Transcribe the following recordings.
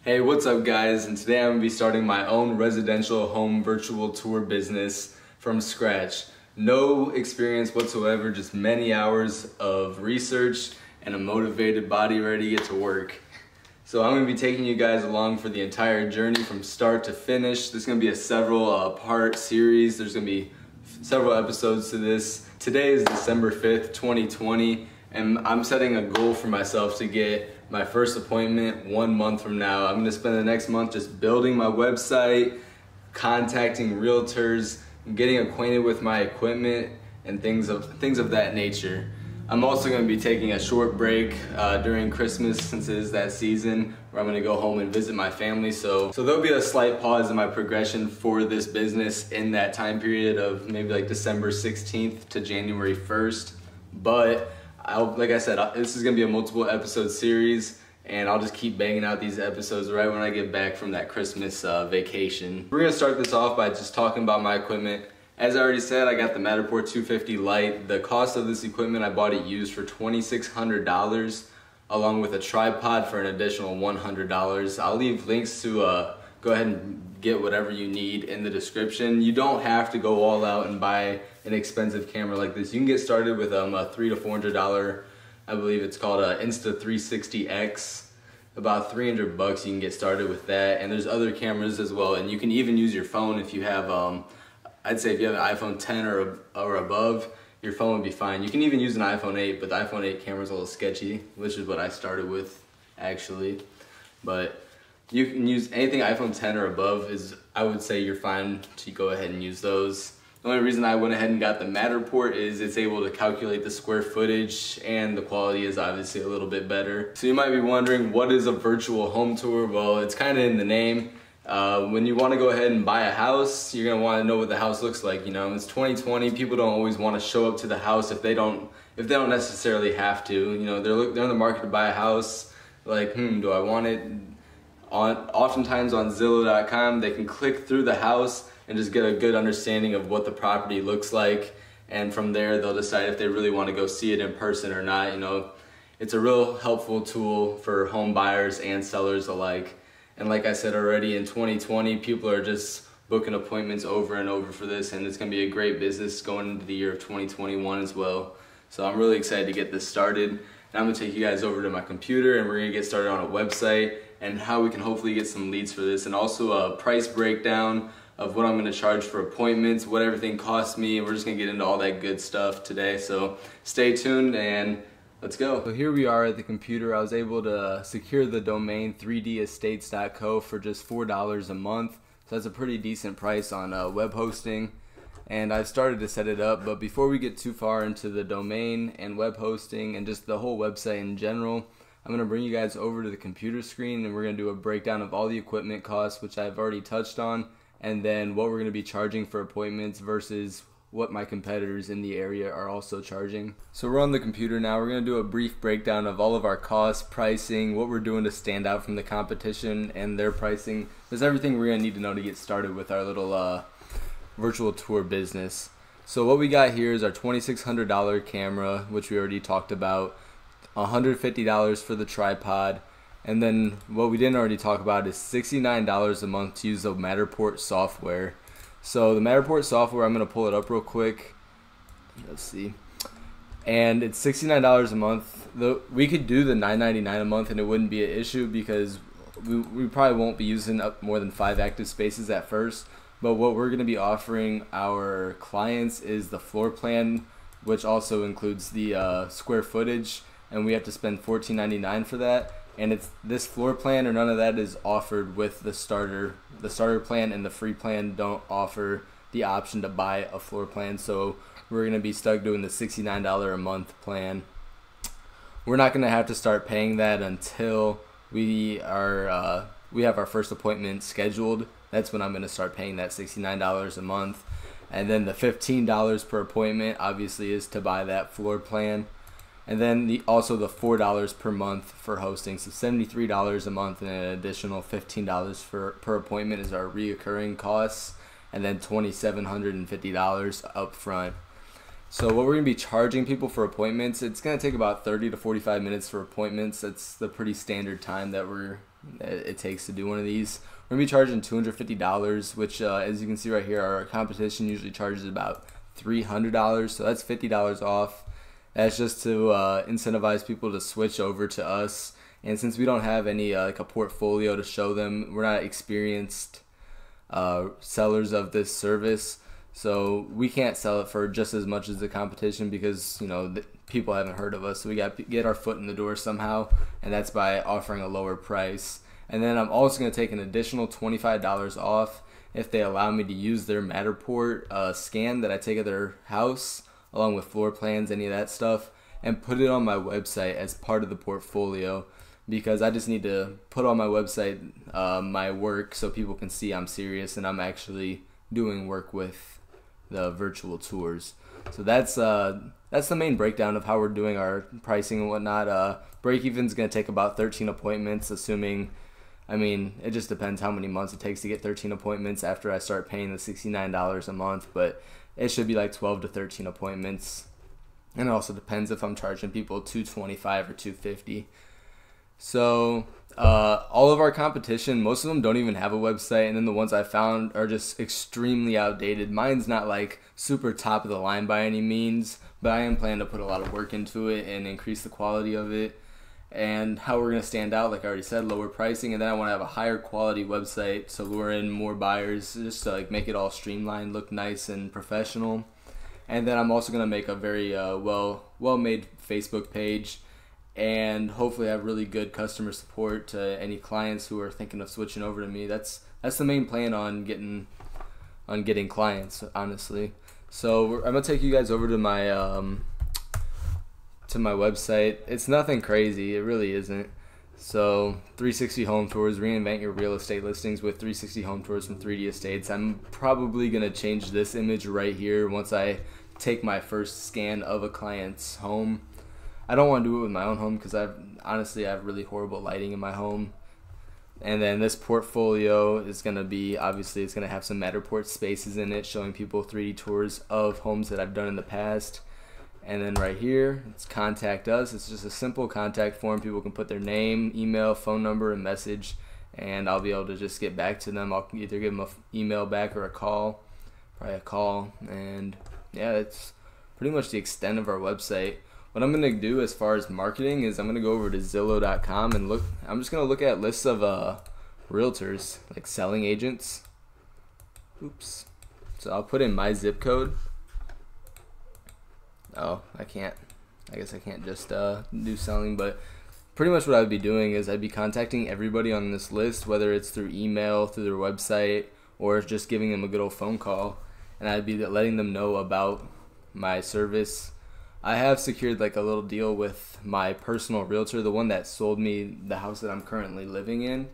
Hey, what's up guys? And today I'm going to be starting my own residential home virtual tour business from scratch. No experience whatsoever, just many hours of research and a motivated body ready to get to work. So I'm going to be taking you guys along for the entire journey from start to finish. This is going to be a several part series. There's going to be several episodes to this. Today is December 5th, 2020, and I'm setting a goal for myself to get my first appointment 1 month from now. I'm going to spend the next month just building my website, contacting realtors, getting acquainted with my equipment, and things of that nature. I'm also going to be taking a short break during Christmas, since it is that season where I'm going to go home and visit my family. So there'll be a slight pause in my progression for this business in that time period of maybe like December 16th to January 1st. But like I said, this is going to be a multiple episode series, and I'll just keep banging out these episodes right when I get back from that Christmas vacation. We're going to start this off by just talking about my equipment. As I already said, I got the Matterport 250 Lite. The cost of this equipment, I bought it used for $2,600, along with a tripod for an additional $100. I'll leave links to go ahead and get whatever you need in the description. You don't have to go all out and buy an expensive camera like this. You can get started with a $300 to $400, I believe it's called a Insta360X. About 300 bucks you can get started with that. And there's other cameras as well, and you can even use your phone if you have I'd say if you have an iPhone 10 or above, your phone would be fine. You can even use an iPhone 8, but the iPhone 8 camera is a little sketchy, which is what I started with actually. But you can use anything iPhone 10 or above, I would say you're fine to go ahead and use those. The only reason I went ahead and got the Matterport is it's able to calculate the square footage, and the quality is obviously a little bit better. So you might be wondering, what is a virtual home tour? Well, it's kind of in the name. When you want to go ahead and buy a house, you're going to want to know what the house looks like. You know, it's 2020. People don't always want to show up to the house if they don't necessarily have to. You know, they're in the market to buy a house. Like, do I want it? Oftentimes on Zillow.com, they can click through the house and just get a good understanding of what the property looks like, and from there they'll decide if they really want to go see it in person or not. You know, it's a real helpful tool for home buyers and sellers alike. And like I said already, in 2020, people are just booking appointments over and over for this, and it's going to be a great business going into the year of 2021 as well. So I'm really excited to get this started. And I'm going to take you guys over to my computer, and we're going to get started on a website and how we can hopefully get some leads for this, and also a price breakdown of what I'm going to charge for appointments, what everything costs me, and we're just going to get into all that good stuff today. So stay tuned and let's go. So here we are at the computer. I was able to secure the domain 3destates.co for just $4 a month. So that's a pretty decent price on web hosting. And I've started to set it up, but before we get too far into the domain and web hosting and just the whole website in general, I'm going to bring you guys over to the computer screen, and we're going to do a breakdown of all the equipment costs, which I've already touched on, and then what we're going to be charging for appointments versus what my competitors in the area are also charging. So we're on the computer now. We're going to do a brief breakdown of all of our costs, pricing, what we're doing to stand out from the competition and their pricing. There's everything we're going to need to know to get started with our little virtual tour business. So what we got here is our $2,600 camera, which we already talked about, $150 for the tripod, and then what we didn't already talk about is $69 a month to use the Matterport software. So the Matterport software, I'm going to pull it up real quick. Let's see. And it's $69 a month. We could do the $9.99 a month and it wouldn't be an issue, because we probably won't be using up more than 5 active spaces at first. But what we're going to be offering our clients is the floor plan, which also includes the square footage, and we have to spend $14.99 for that. And it's this floor plan or none of that is offered with the starter. The starter plan and the free plan don't offer the option to buy a floor plan, so we're going to be stuck doing the $69 a month plan. We're not going to have to start paying that until we have our first appointment scheduled. That's when I'm going to start paying that $69 a month. And then the $15 per appointment obviously is to buy that floor plan. And then also the $4 per month for hosting, so $73 a month, and an additional $15 per appointment is our reoccurring costs, and then $2,750 up front. So what we're going to be charging people for appointments, it's going to take about 30 to 45 minutes for appointments. That's the pretty standard time that we're it takes to do one of these. We're going to be charging $250, which as you can see right here, our competition usually charges about $300, so that's $50 off. That's just to incentivize people to switch over to us. And since we don't have any like a portfolio to show them, we're not experienced sellers of this service, so we can't sell it for just as much as the competition because, you know, people haven't heard of us. So we got to get our foot in the door somehow, and that's by offering a lower price. And then I'm also going to take an additional $25 off if they allow me to use their Matterport scan that I take at their house, along with floor plans, any of that stuff, and put it on my website as part of the portfolio, because I just need to put on my website my work so people can see I'm serious and I'm actually doing work with the virtual tours. So that's the main breakdown of how we're doing our pricing and whatnot. Break even's going to take about 13 appointments, assuming, I mean, it just depends how many months it takes to get 13 appointments after I start paying the $69 a month, but it should be like 12 to 13 appointments. And it also depends if I'm charging people $225 or $250. So all of our competition, most of them don't even have a website, and then the ones I found are just extremely outdated. Mine's not like super top of the line by any means, but I am planning to put a lot of work into it and increase the quality of it. And how we're going to stand out, like I already said, lower pricing, and then I want to have a higher quality website to lure in more buyers, just to like make it all streamlined, look nice and professional. And then I'm also going to make a very well-made Facebook page, and hopefully have really good customer support to any clients who are thinking of switching over to me. That's the main plan on getting clients, honestly. So I'm gonna take you guys over to my website. It's nothing crazy, it really isn't. So 360 Home Tours, reinvent your real estate listings with 360 Home Tours from 3D Estates. I'm probably gonna change this image right here once I take my first scan of a client's home. I don't want to do it with my own home because I have really horrible lighting in my home. And then this portfolio is going to be, obviously it's going to have some Matterport spaces in it, showing people 3D tours of homes that I've done in the past. And then right here, it's contact us. It's just a simple contact form. People can put their name, email, phone number, and message, and I'll be able to just get back to them. I'll either give them an email back or a call, probably a call. And yeah, that's pretty much the extent of our website. What I'm going to do as far as marketing is I'm going to go over to Zillow.com and look. I'm just going to look at lists of realtors, like selling agents. Oops. So I'll put in my zip code. Oh, I can't. I guess I can't just do selling, but pretty much what I'd be doing is I'd be contacting everybody on this list, whether it's through email, through their website, or just giving them a good old phone call, and I'd be letting them know about my service. I have secured like a little deal with my personal realtor, the one that sold me the house that I'm currently living in,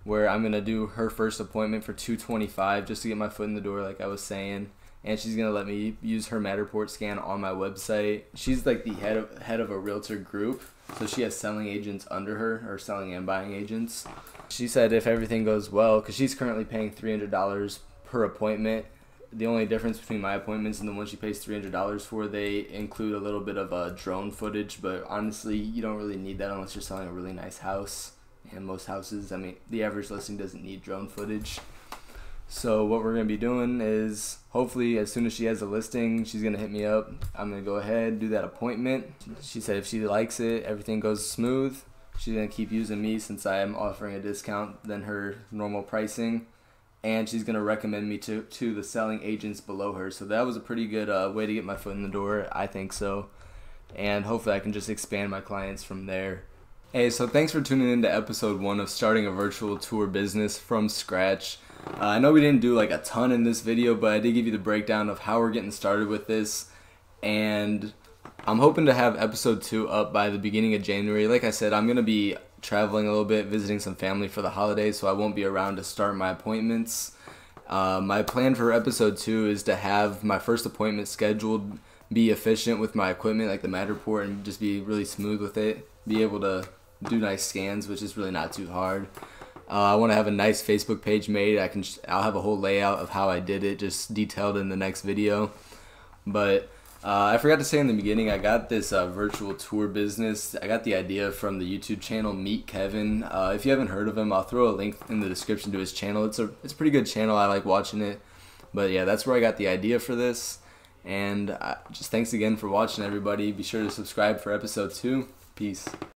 where I'm gonna do her first appointment for $225 just to get my foot in the door, like I was saying. And she's gonna let me use her Matterport scan on my website. She's like the head of a realtor group, so she has selling agents under her, or selling and buying agents. She said if everything goes well, because she's currently paying $300 per appointment. The only difference between my appointments and the one she pays $300 for, they include a little bit of drone footage, but honestly, you don't really need that unless you're selling a really nice house. And most houses, I mean, the average listing doesn't need drone footage. So what we're going to be doing is, hopefully as soon as she has a listing, she's going to hit me up. I'm going to go ahead, do that appointment. She said if she likes it, everything goes smooth, she's going to keep using me since I am offering a discount than her normal pricing. And she's going to recommend me to the selling agents below her. So that was a pretty good way to get my foot in the door, I think so. And hopefully I can just expand my clients from there. Hey, so thanks for tuning in to episode 1 of starting a virtual tour business from scratch. I know we didn't do like a ton in this video, but I did give you the breakdown of how we're getting started with this. And I'm hoping to have episode 2 up by the beginning of January. Like I said, I'm going to be traveling a little bit, visiting some family for the holidays, so I won't be around to start my appointments. My plan for episode 2 is to have my first appointment scheduled, be efficient with my equipment like the Matterport, and just be really smooth with it, be able to do nice scans, which is really not too hard. I want to have a nice Facebook page made. I'll have a whole layout of how I did it, just detailed in the next video. But I forgot to say in the beginning, I got this virtual tour business. I got the idea from the YouTube channel Meet Kevin. If you haven't heard of him, I'll throw a link in the description to his channel. It's a pretty good channel. I like watching it. But yeah, that's where I got the idea for this. And just thanks again for watching, everybody. Be sure to subscribe for episode 2. Peace.